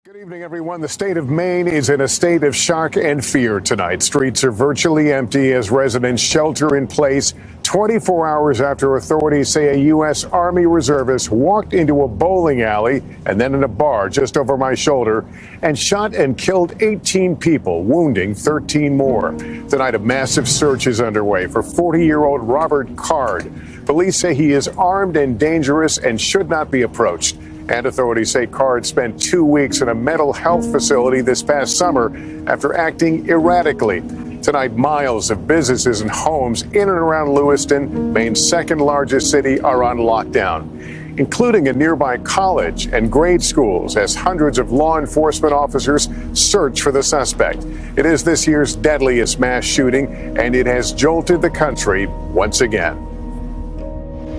Good evening, everyone. The state of Maine is in a state of shock and fear tonight. Streets are virtually empty as residents shelter in place 24 hours after authorities say a U.S. Army reservist walked into a bowling alley and then in a bar just over my shoulder and shot and killed 18 people, wounding 13 more. Tonight, a massive search is underway for 40-year-old RobertCard. Police say he is armed and dangerous and should not be approached. And authorities say Card spent 2 weeks in a mental health facility this past summer after acting erratically. Tonight, miles of businesses and homes in and around Lewiston, Maine's second largest city, are on lockdown, including a nearby college and grade schools, as hundreds of law enforcement officers search for the suspect. It is this year's deadliest mass shooting, and it has jolted the country once again.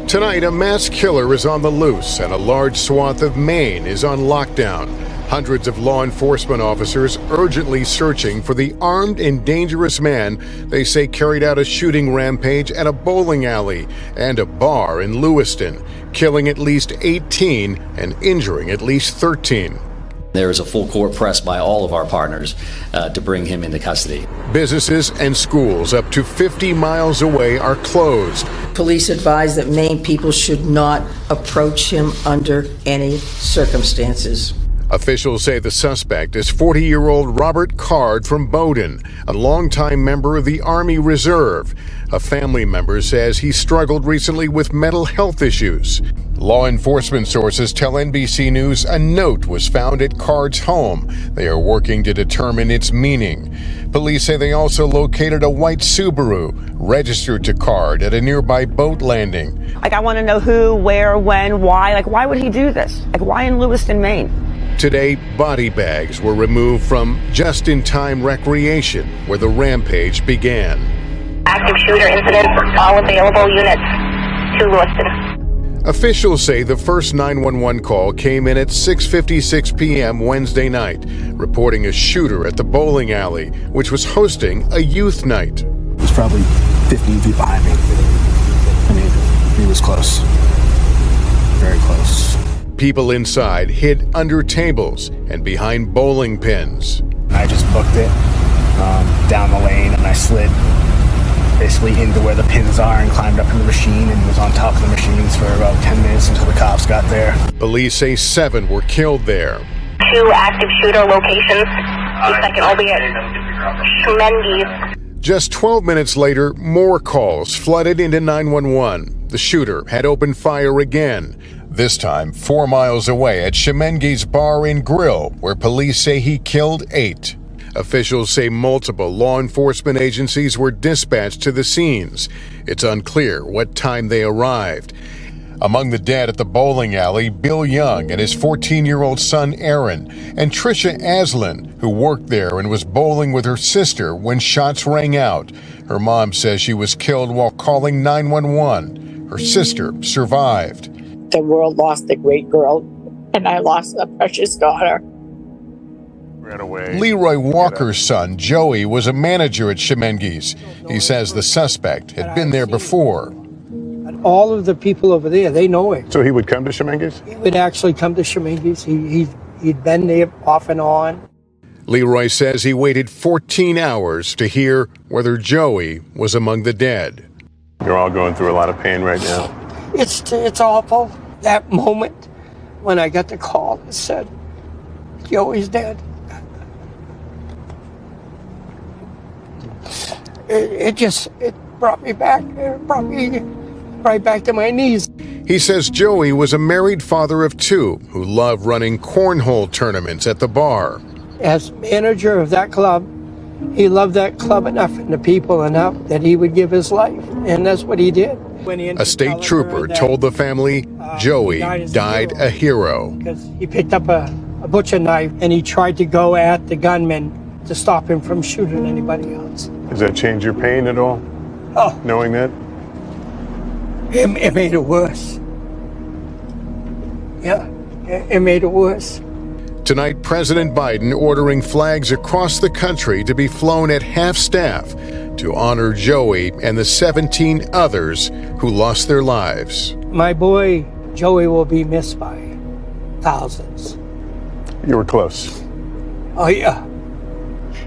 Tonight, a mass killer is on the loose, and a large swath of Maine is on lockdown. Hundreds of law enforcement officers urgently searching for the armed and dangerous man they say carried out a shooting rampage at a bowling alley and a bar in Lewiston, killing at least 18 and injuring at least 13. There is a full court press by all of our partners to bring him into custody. Businesses and schools up to 50 miles away are closed. Police advise that Maine people should not approach him under any circumstances. Officials say the suspect is 40-year-old RobertCard from Bowdoin, a longtime member of the Army Reserve. A family member says he struggled recently with mental health issues. Law enforcement sources tell NBC News a note was found at Card's home. They are working to determine its meaning. Police say they also located a white Subaru registered to Card at a nearby boat landing. I want to know who, where, when, why. Why would he do this? Why in Lewiston, Maine? Today, body bags were removed from just-in-time recreation, where the rampage began. Active shooter incident for all available units to Lewiston. Officials say the first 911 call came in at 6:56 p.m. Wednesday night, reporting a shooter at the bowling alley, which was hosting a youth night. He was probably 15 feet behind me. He was close. Very close. People inside hid under tables and behind bowling pins. I just booked it down the lane, and I slid basically into where the pins are and climbed up in the machine and was on top of the machines for about 10 minutes until the cops got there. Police say 7 were killed there. 2 active shooter locations. The second will be at Shemenges. Just 12 minutes later, more calls flooded into 911. The shooter had opened fire again, this time 4 miles away at Shemenges Bar and Grill, where police say he killed 8. Officials say multiple law enforcement agencies were dispatched to the scenes. It's unclear what time they arrived. Among the dead at the bowling alley, Bill Young and his 14-year-old son Aaron, and Tricia Aslin, who worked there and was bowling with her sister when shots rang out. Her mom says she was killed while calling 911. Her sister survived. The world lost a great girl, and I lost a precious daughter. Leroy Walker's son, Joey, was a manager at Shemenges. He says the suspect had been there before. All of the people over there, they know him. So he would come to Shemenges? He would actually come to Shemenges. He'd been there off and on. Leroy says he waited 14 hours to hear whether Joey was among the dead. You're all going through a lot of pain right now. It's awful. That moment when I got the call and said, Joey's dead. It brought me back. It brought me right back to my knees. He says Joey was a married father of 2 who loved running cornhole tournaments at the bar. As manager of that club, he loved that club enough and the people enough that he would give his life, and that's what he did. A state trooper told the family Joey died a hero. Because he picked up a butcher knife and he tried to go at the gunman to stop him from shooting anybody else. Does that change your pain at all? Oh. Knowing that? It made it worse. Yeah, it made it worse. Tonight, President Biden ordering flags across the country to be flown at half-staff to honor Joey and the 17 others who lost their lives. My boy, Joey, will be missed by thousands. You were close. Oh, yeah.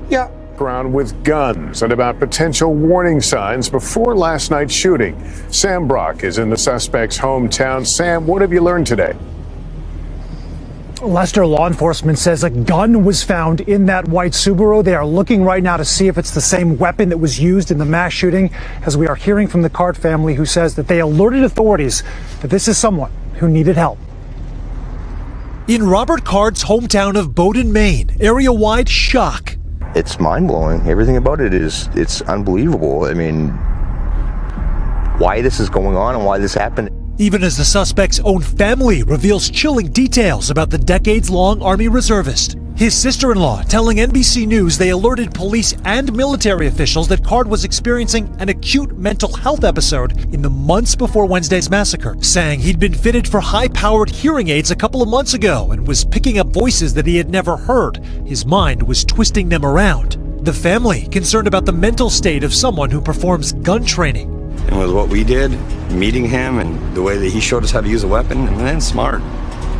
Yeah. Ground with guns and about potential warning signs before last night's shooting. Sam Brock is in the suspect's hometown. Sam, what have you learned today? Leicester law enforcement says a gun was found in that white Subaru. They are looking right now to see if it's the same weapon that was used in the mass shooting, as we are hearing from the Card family, who says that they alerted authorities that this is someone who needed help. In Robert Card's hometown of Bowdoin, Maine, area-wide shock. It's mind-blowing. Everything about it's unbelievable. I mean, why this is going on and why this happened. Even as the suspect's own family reveals chilling details about the decades-long Army reservist. His sister-in-law telling NBC News they alerted police and military officials that Card was experiencing an acute mental health episode in the months before Wednesday's massacre, saying he'd been fitted for high-powered hearing aids a couple of months ago and was picking up voices that he had never heard. His mind was twisting them around. The family concerned about the mental state of someone who performs gun training. And with what we did, meeting him and the way that he showed us how to use a weapon, and then smart.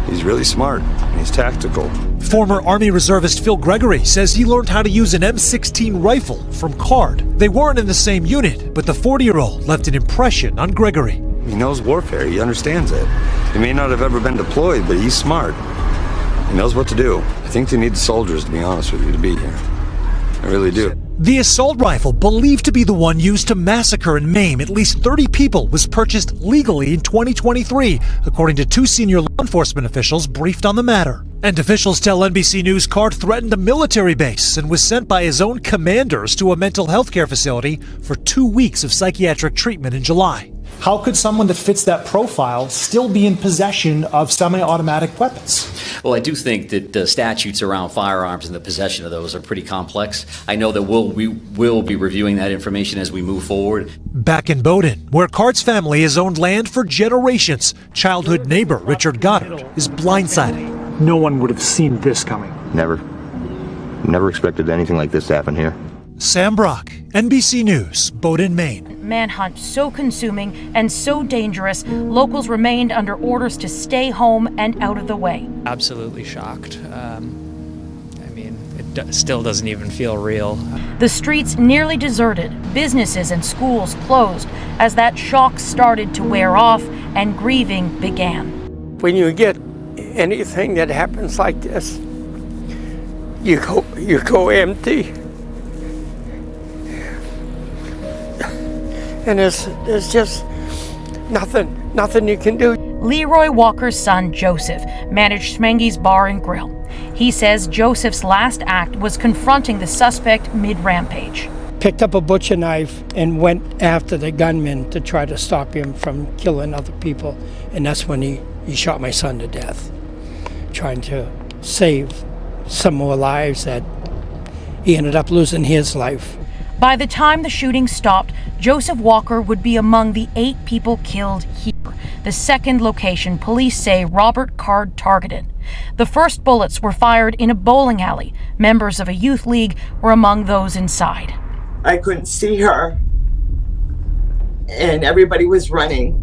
He's really smart, and he's tactical. Former Army reservist Phil Gregory says he learned how to use an M16 rifle from Card. They weren't in the same unit, but the 40-year-old left an impression on Gregory. He knows warfare. He understands it. He may not have ever been deployed, but he's smart. He knows what to do. I think they need the soldiers, to be honest with you, to be here. I really do. The assault rifle, believed to be the one used to massacre and maim at least 30 people, was purchased legally in 2023, according to two senior law enforcement officials briefed on the matter. And officials tell NBC News Card threatened a military base and was sent by his own commanders to a mental health care facility for 2 weeks of psychiatric treatment in July. How could someone that fits that profile still be in possession of semi-automatic weapons? Well, I do think that the statutes around firearms and the possession of those are pretty complex. I know that we will be reviewing that information as we move forward. Back in Bowdoin, where Card's family has owned land for generations, childhood neighbor Richard Goddard is blindsided. No one would have seen this coming. Never expected anything like this to happen here. Sam Brock, NBC News, Bowdoin, Maine. Manhunt so consuming and so dangerous, locals remained under orders to stay home and out of the way. Absolutely shocked. It still doesn't even feel real. The streets nearly deserted, businesses and schools closed as that shock started to wear off and grieving began. When you get anything that happens like this, you go empty. And there's just nothing you can do. Leroy Walker's son, Joseph, managed Schmenge's Bar and Grill. He says Joseph's last act was confronting the suspect mid-rampage. Picked up a butcher knife and went after the gunman to try to stop him from killing other people. And that's when he shot my son to death, trying to save some more lives that he ended up losing his life. By the time the shooting stopped, Joseph Walker would be among the 8 people killed here, the second location police say RobertCard targeted. The first bullets were fired in a bowling alley. Members of a youth league were among those inside. I couldn't see her, and everybody was running,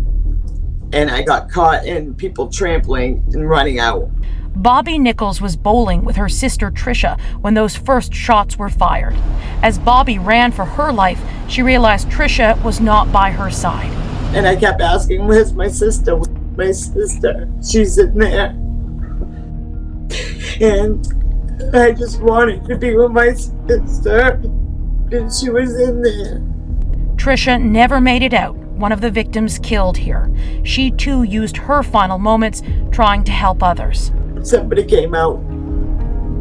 and I got caught in people trampling and running out. Bobby Nichols was bowling with her sister Tricia when those first shots were fired. As Bobby ran for her life, she realized Tricia was not by her side. And I kept asking, where's my sister? My sister, she's in there. And I just wanted to be with my sister, and she was in there. Tricia never made it out, one of the victims killed here. She too used her final moments trying to help others. Somebody came out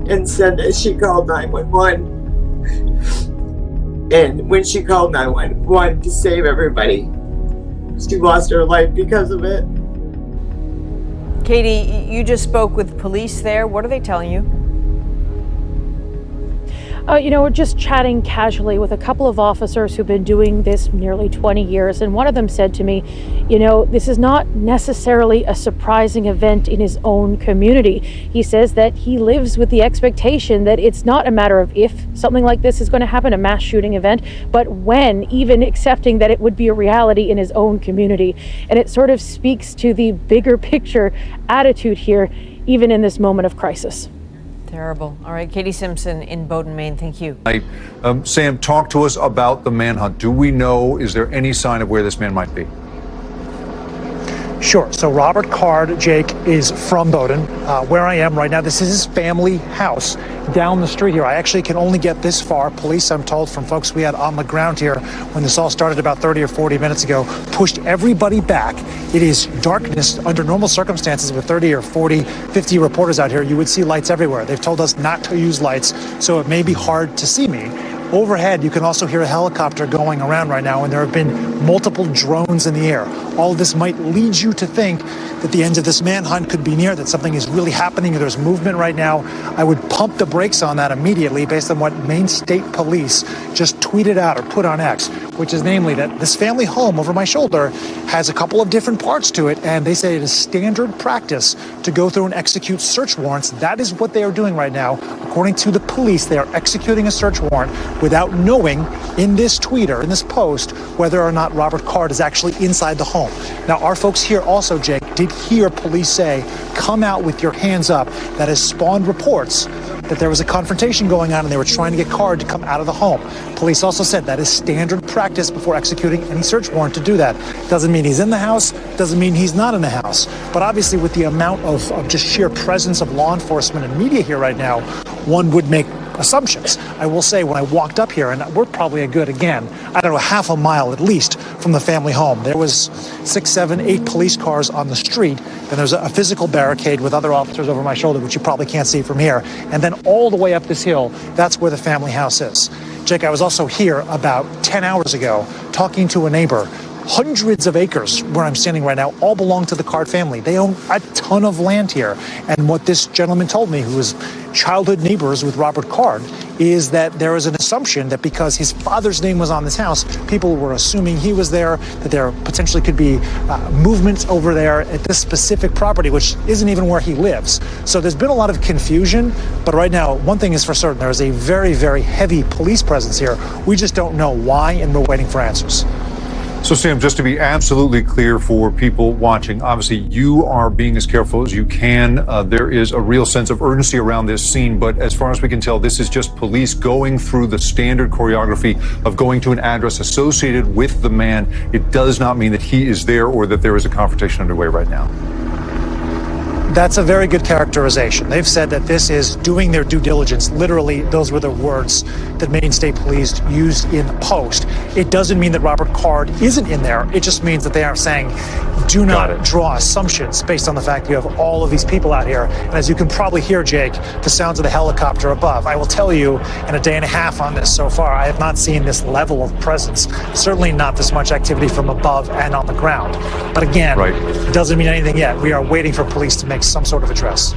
and said that she called 911. And when she called 911 to save everybody, she lost her life because of it. Katie, you just spoke with police there. What are they telling you? We're just chatting casually with a couple of officers who've been doing this nearly 20 years. And one of them said to me, this is not necessarily a surprising event in his own community. He says that he lives with the expectation that it's not a matter of if something like this is going to happen, a mass shooting event, but when, even accepting that it would be a reality in his own community. And it sort of speaks to the bigger picture attitude here, even in this moment of crisis. Terrible. All right, Katie Simpson in Bowdoin, Maine. Thank you. Sam, talk to us about the manhunt. Do we know, is there any sign of where this man might be? Sure. So RobertCard, Jake, is from Bowdoin. Where I am right now, this is his family house down the street here. I actually can only get this far. Police, I'm told from folks we had on the ground here when this all started about 30 or 40 minutes ago, pushed everybody back. It is darkness under normal circumstances with 30 or 40, 50 reporters out here. You would see lights everywhere. They've told us not to use lights, so it may be hard to see me. Overhead, you can also hear a helicopter going around right now, and there have been multiple drones in the air. All of this might lead you to think that the end of this manhunt could be near, that something is really happening, there's movement right now. I would pump the brakes on that immediately based on what Maine State Police just tweeted out or put on X, which is namely that this family home over my shoulder has a couple of different parts to it, and they say it is standard practice to go through and execute search warrants. That is what they are doing right now. According to the police, they are executing a search warrant without knowing in this tweet or in this post whether or not RobertCard is actually inside the home. Now, our folks here also, Jake, did hear police say, come out with your hands up. That has spawned reports that there was a confrontation going on and they were trying to get Card to come out of the home. Police also said that is standard practice before executing any search warrant to do that. Doesn't mean he's in the house, doesn't mean he's not in the house. But obviously with the amount of just sheer presence of law enforcement and media here right now, one would make assumptions. I will say when I walked up here, and we're probably a good, again, I don't know, half a mile at least from the family home. There was 6, 7, 8 police cars on the street. Then there's a physical barricade with other officers over my shoulder, which you probably can't see from here. And then all the way up this hill, that's where the family house is. Jake, I was also here about 10 hours ago talking to a neighbor. Hundreds of acres where I'm standing right now all belong to the Card family. They own a ton of land here. And what this gentleman told me, who was childhood neighbors with RobertCard, is that there is an assumption that because his father's name was on this house, people were assuming he was there, that there potentially could be movements over there at this specific property, which isn't even where he lives. So there's been a lot of confusion, but right now, one thing is for certain, there is a very, very heavy police presence here. We just don't know why, and we're waiting for answers. So, Sam, just to be absolutely clear for people watching, obviously you are being as careful as you can. There is a real sense of urgency around this scene, but as far as we can tell, this is just police going through the standard choreography of going to an address associated with the man. It does not mean that he is there or that there is a confrontation underway right now. That's a very good characterization. They've said that this is doing their due diligence. Literally, those were the words that Maine State Police used in the post. It doesn't mean that RobertCard isn't in there. It just means that they are saying, do not draw assumptions based on the fact that you have all of these people out here. And as you can probably hear, Jake, the sounds of the helicopter above. I will tell you, in a day and a half on this so far, I have not seen this level of presence. Certainly not this much activity from above and on the ground. But again, it doesn't mean anything yet. We are waiting for police to make some sort of address.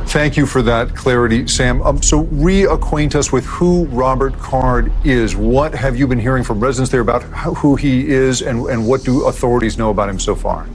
Thank you for that clarity, Sam. So reacquaint us with who RobertCard is. What have you been hearing from residents there about who he is, and what do authorities know about him so far?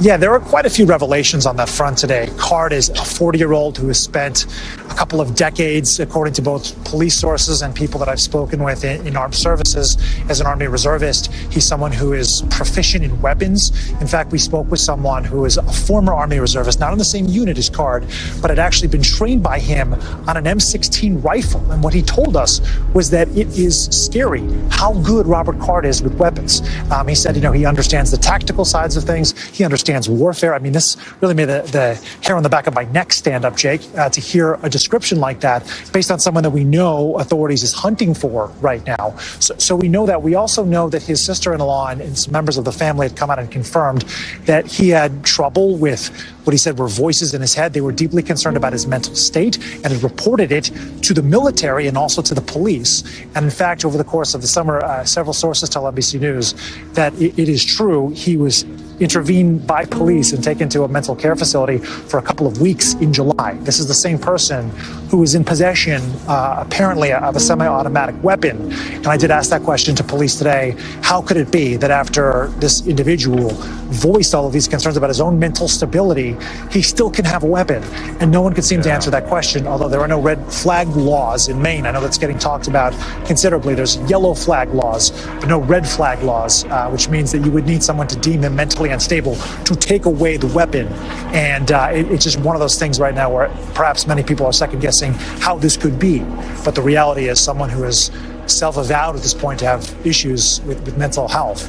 Yeah, there are quite a few revelations on that front today. Card is a 40-year-old who has spent a couple of decades, according to both police sources and people that I've spoken with in armed services, as an Army reservist. He's someone who is proficient in weapons. In fact, we spoke with someone who is a former Army reservist, not on the same unit as Card, but had actually been trained by him on an M16 rifle. And what he told us was that it is scary how good RobertCard is with weapons. He said, he understands the tactical sides of things. He understands warfare. I mean, this really made the hair on the back of my neck stand up, Jake, to hear a description like that based on someone that we know authorities is hunting for right now. So we know that. We also know that his sister-in-law and some members of the family had come out and confirmed that he had trouble with what he said were voices in his head. They were deeply concerned about his mental state and had reported it to the military and also to the police. And in fact, over the course of the summer, several sources tell NBC News that it is true he was intervened by police and taken to a mental care facility for a couple of weeks in July. This is the same person who was in possession, apparently, of a semi-automatic weapon. And I did ask that question to police today. How could it be that after this individual voiced all of these concerns about his own mental stability, he still can have a weapon? And no one could seem to answer that question, although there are no red flag laws in Maine. I know that's getting talked about considerably. There's yellow flag laws, but no red flag laws, which means that you would need someone to deem him mentally unstable to take away the weapon. And it's just one of those things right now where perhaps many people are second guessing how this could be. But the reality is someone who is self-avowed at this point to have issues with mental health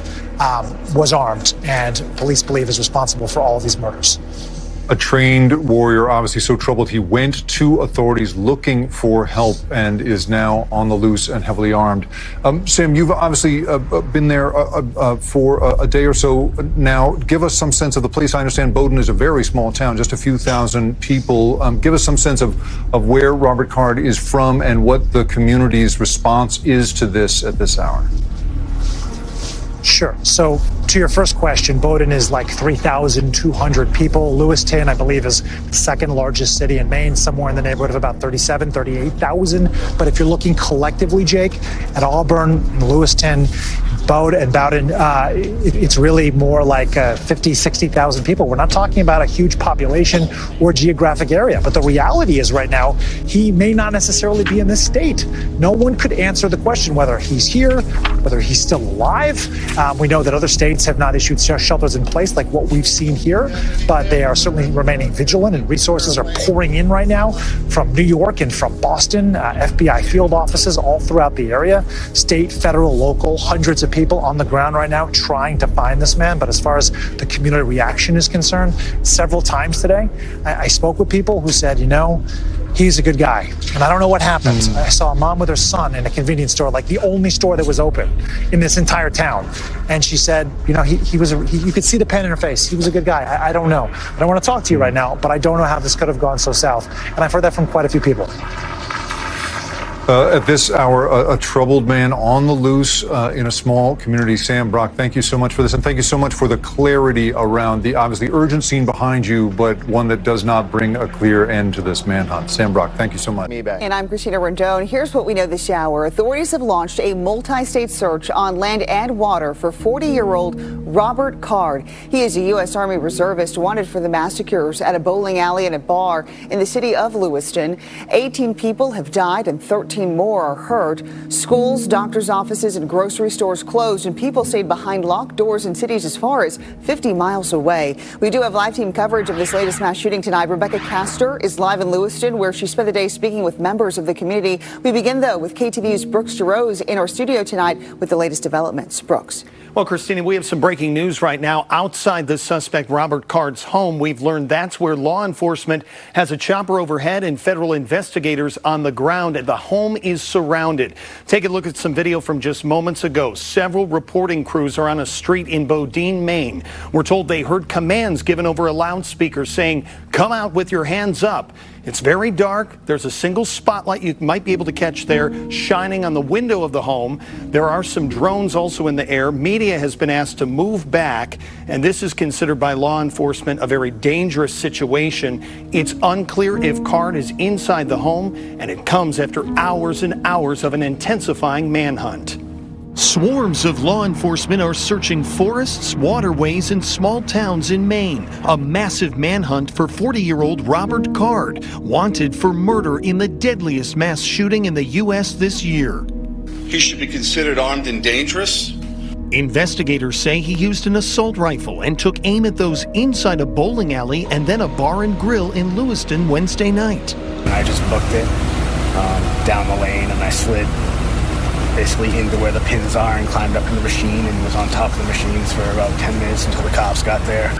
was armed, and police believe is responsible for all of these murders. A trained warrior, obviously so troubled, he went to authorities looking for help and is now on the loose and heavily armed. Sam, you've obviously been there for a day or so now. Give us some sense of the place. I understand Bowdoin is a very small town, just a few thousand people. Give us some sense of where RobertCard is from and what the community's response is to this at this hour. Sure. So to your first question, Bowdoin is like 3,200 people. Lewiston, I believe, is the second largest city in Maine, somewhere in the neighborhood of about 38,000. But if you're looking collectively, Jake, at Auburn, Lewiston, Bowdoin, it's really more like 50, 60,000 people. We're not talking about a huge population or geographic area. But the reality is right now, he may not necessarily be in this state. No one could answer the question whether he's here, whether he's still alive. We know that other states have not issued shelters in place like what we've seen here, but they are certainly remaining vigilant, and resources are pouring in right now from New York and from Boston, FBI field offices all throughout the area, state, federal, local, hundreds of people on the ground right now trying to find this man. But as far as the community reaction is concerned, several times today, I spoke with people who said, you know, he's a good guy. And I don't know what happened. I saw a mom with her son in a convenience store, like the only store that was open in this entire town. And she said, you know, you could see the pain in her face. He was a good guy. I don't know. I don't want to talk to you right now, but I don't know how this could have gone so south. And I've heard that from quite a few people. At this hour, a troubled man on the loose in a small community. Sam Brock, thank you so much for this, and thank you so much for the clarity around the obviously urgent scene behind you, but one that does not bring a clear end to this manhunt. Sam Brock, thank you so much. And I'm Christina Rendon. Here's what we know this hour. Authorities have launched a multi-state search on land and water for 40-year-old RobertCard. He is a U.S. Army reservist wanted for the massacres at a bowling alley and a bar in the city of Lewiston. 18 people have died and 13 more are hurt. Schools, doctors' offices, and grocery stores closed, and people stayed behind locked doors in cities as far as 50 miles away. We do have live team coverage of this latest mass shooting tonight. Rebecca Castor is live in Lewiston, where she spent the day speaking with members of the community. We begin, though, with KTVU's Brooks DeRose in our studio tonight with the latest developments. Brooks. Well, Christina, we have some breaking news right now. Outside the suspect RobertCard's home, we've learned that's where law enforcement has a chopper overhead and federal investigators on the ground. The home is surrounded. Take a look at some video from just moments ago. Several reporting crews are on a street in Bowdoin, Maine. We're told they heard commands given over a loudspeaker saying, "Come out with your hands up." It's very dark. There's a single spotlight you might be able to catch there shining on the window of the home. There are some drones also in the air. Media has been asked to move back, and this is considered by law enforcement a very dangerous situation. It's unclear if Card is inside the home, and it comes after hours and hours of an intensifying manhunt. Swarms of law enforcement are searching forests, waterways, and small towns in Maine. A massive manhunt for 40-year-old RobertCard, wanted for murder in the deadliest mass shooting in the U.S. this year. He should be considered armed and dangerous. Investigators say he used an assault rifle and took aim at those inside a bowling alley and then a bar and grill in Lewiston Wednesday night. I just booked it down the lane, and I slid basically into where the pins are and climbed up in the machine and was on top of the machines for about 10 minutes until the cops got there.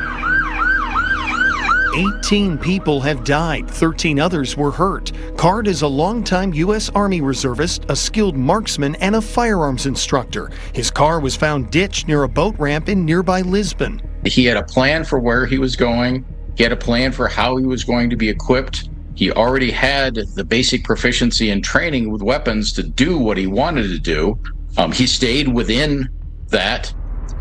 18 people have died, 13 others were hurt. Card is a longtime U.S. Army reservist, a skilled marksman, and a firearms instructor. His car was found ditched near a boat ramp in nearby Lisbon. He had a plan for where he was going. He had a plan for how he was going to be equipped. He already had the basic proficiency and training with weapons to do what he wanted to do. He stayed within that.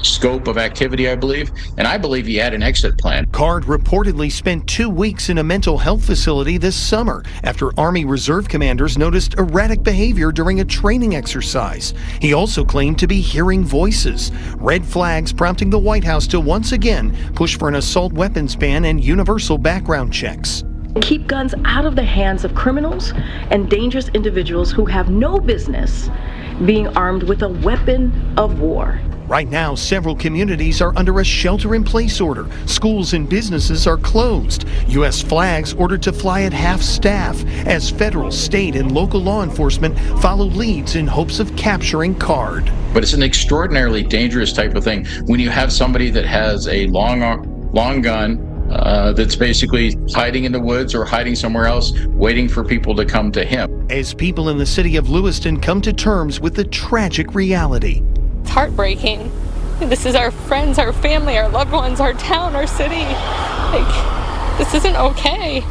scope of activity, I believe, and I believe he had an exit plan. Card reportedly spent 2 weeks in a mental health facility this summer after Army Reserve commanders noticed erratic behavior during a training exercise. He also claimed to be hearing voices, red flags prompting the White House to once again push for an assault weapons ban and universal background checks. Keep guns out of the hands of criminals and dangerous individuals who have no business being armed with a weapon of war. Right now, several communities are under a shelter-in-place order. Schools and businesses are closed. U.S. flags ordered to fly at half-staff as federal, state, and local law enforcement follow leads in hopes of capturing Card. But it's an extraordinarily dangerous type of thing when you have somebody that has a long gun that's basically hiding in the woods or hiding somewhere else, waiting for people to come to him. As people in the city of Lewiston come to terms with the tragic reality. It's heartbreaking. This is our friends, our family, our loved ones, our town, our city. Like, this isn't okay.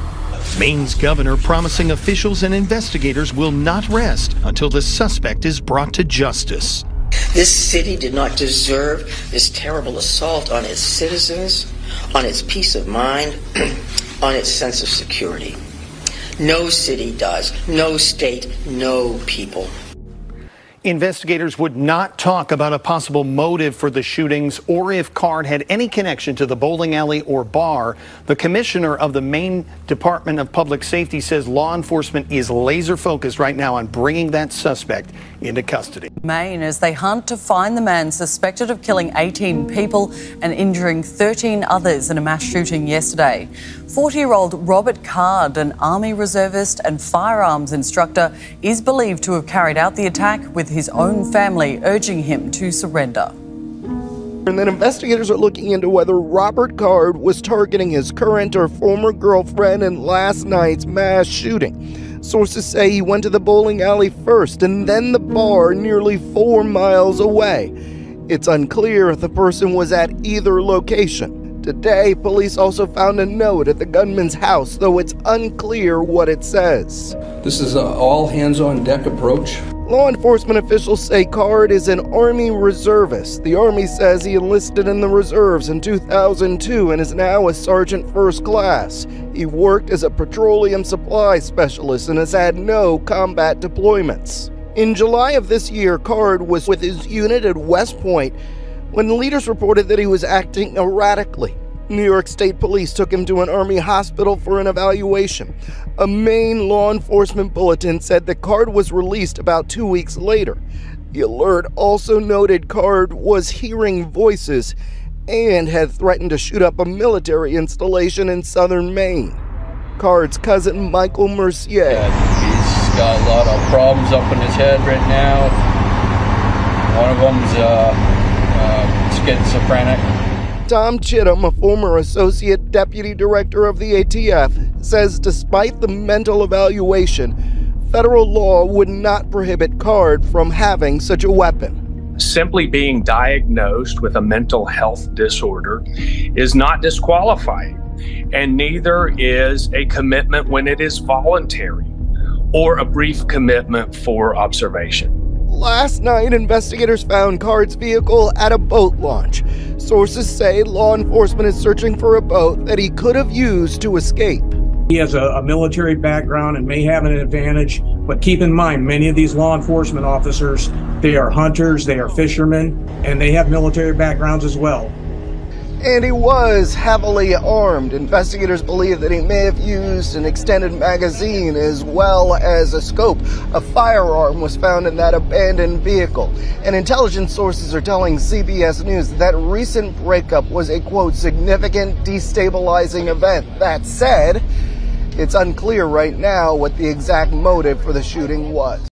Maine's governor promising officials and investigators will not rest until the suspect is brought to justice. This city did not deserve this terrible assault on its citizens, on its peace of mind, on its sense of security. No city does, no state, no people. Investigators would not talk about a possible motive for the shootings or if Card had any connection to the bowling alley or bar. The commissioner of the Maine Department of Public Safety says law enforcement is laser focused right now on bringing that suspect into custody. Maine, as they hunt to find the man suspected of killing 18 people and injuring 13 others in a mass shooting yesterday. 40-year-old RobertCard, an Army reservist and firearms instructor, is believed to have carried out the attack with his own family urging him to surrender. And then investigators are looking into whether RobertCard was targeting his current or former girlfriend in last night's mass shooting. Sources say he went to the bowling alley first and then the bar nearly 4 miles away. It's unclear if the person was at either location. Today, police also found a note at the gunman's house, though it's unclear what it says. This is an all-hands-on-deck approach. Law enforcement officials say Card is an Army reservist. The Army says he enlisted in the reserves in 2002 and is now a sergeant first class. He worked as a petroleum supply specialist and has had no combat deployments. In July of this year, Card was with his unit at West Point when leaders reported that he was acting erratically. New York State Police took him to an Army hospital for an evaluation. A Maine law enforcement bulletin said that Card was released about 2 weeks later. The alert also noted Card was hearing voices and had threatened to shoot up a military installation in southern Maine. Card's cousin, Michael Mercier. He's got a lot of problems up in his head right now. One of them's schizophrenic. Tom Chittum, a former associate deputy director of the ATF, says despite the mental evaluation, federal law would not prohibit Card from having such a weapon. Simply being diagnosed with a mental health disorder is not disqualifying, and neither is a commitment when it is voluntary or a brief commitment for observation. Last night, investigators found Card's vehicle at a boat launch. Sources say law enforcement is searching for a boat that he could have used to escape. He has a military background and may have an advantage, but keep in mind, many of these law enforcement officers, they are hunters, they are fishermen, and they have military backgrounds as well. And he was heavily armed. Investigators believe that he may have used an extended magazine as well as a scope. A firearm was found in that abandoned vehicle. And intelligence sources are telling CBS News that recent breakup was a, quote, significant destabilizing event. That said, it's unclear right now what the exact motive for the shooting was.